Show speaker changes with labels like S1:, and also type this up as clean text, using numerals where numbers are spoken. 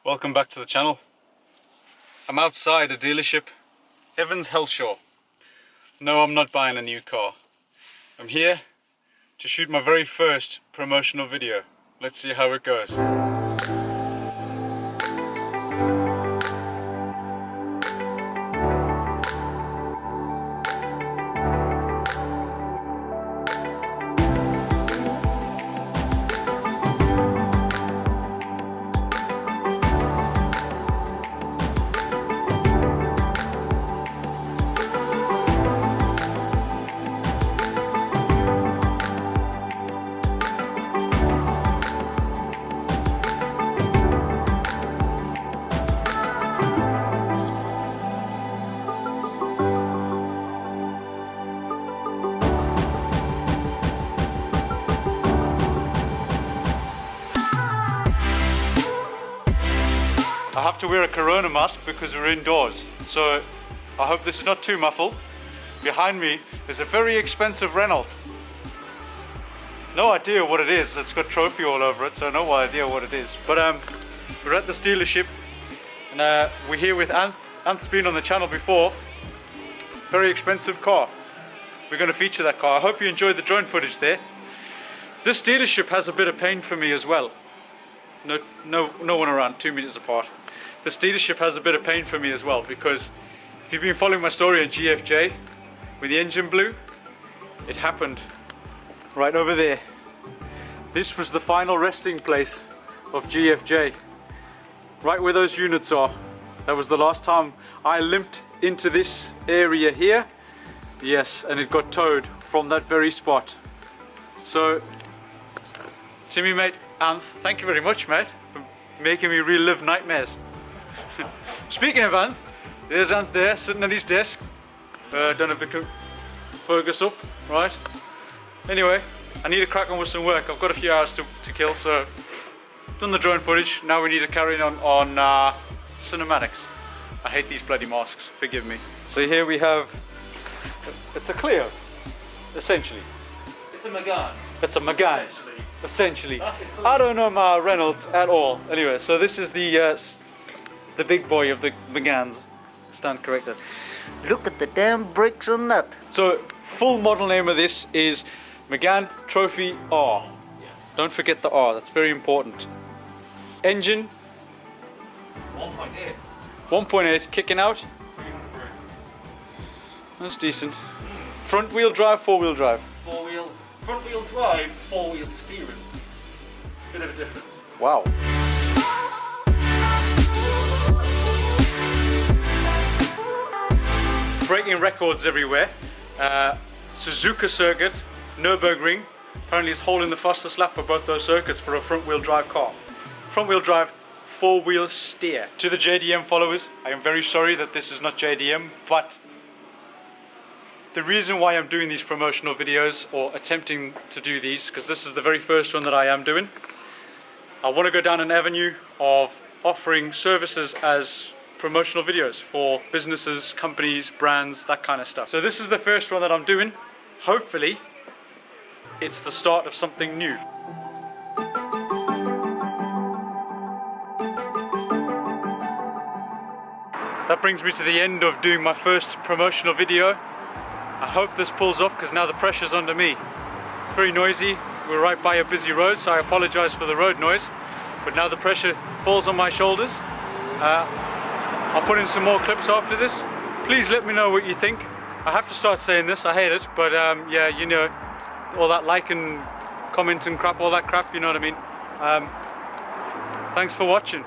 S1: Welcome back to the channel. I'm outside a dealership, Evans Helshaw. No, I'm not buying a new car. I'm here to shoot my very first promotional video. Let's see how it goes. I have to wear a corona mask because we're indoors, so I hope this is not too muffled. Behind me is a very expensive Renault. No idea what it is, it's got trophy all over it, so no idea what it is. But we're at this dealership and we're here with Anth. Anth's been on the channel before. Very expensive car. We're going to feature that car. I hope you enjoyed the drone footage there. This dealership has a bit of pain for me as well. No one around, 2 meters apart. This dealership has a bit of pain for me as well, because if you've been following my story on GFJ, when the engine blew, it happened right over there. This was the final resting place of GFJ. Right where those units are. That was the last time I limped into this area here. Yes, and it got towed from that very spot. So, to me mate, Anth, thank you very much mate, for making me relive nightmares. Speaking of Anth, there's Anth there, sitting at his desk. Don't know if it can focus up, right? Anyway, I need to crack on with some work. I've got a few hours to kill, so done the drone footage. Now we need to carry on cinematics. I hate these bloody masks, forgive me. So here we have, it's a Clio, essentially.
S2: It's a Megane.
S1: It's a Megane. Essentially. I don't know my Reynolds at all. Anyway, so this is the big boy of the Meganes. Stand corrected.
S2: Look at the damn brakes on that.
S1: So, full model name of this is Megane Trophy R.
S2: Yes.
S1: Don't forget the R, that's very important. Engine
S2: 1.8.
S1: 1.8, kicking out.
S2: 300 brake.
S1: That's decent. Front wheel drive, four wheel drive.
S2: Front wheel drive, 4-wheel steering. Bit of a difference.
S1: Wow. Breaking records everywhere. Suzuka circuit, Nürburgring. Apparently it's holding the fastest lap for both those circuits for a front wheel drive car. Front wheel drive, 4-wheel steer. To the JDM followers, I am very sorry that this is not JDM, but the reason why I'm doing these promotional videos, or attempting to do these, because this is the very first one that I am doing, I want to go down an avenue of offering services as promotional videos for businesses, companies, brands, that kind of stuff. So this is the first one that I'm doing. Hopefully, it's the start of something new. That brings me to the end of doing my first promotional video. I hope this pulls off because now the pressure's under me. It's very noisy. We're right by a busy road, so I apologize for the road noise. But now the pressure falls on my shoulders. I'll put in some more clips after this. Please let me know what you think. I have to start saying this, I hate it, but yeah, you know, all that like and comment and crap, all that crap, you know what I mean. Thanks for watching.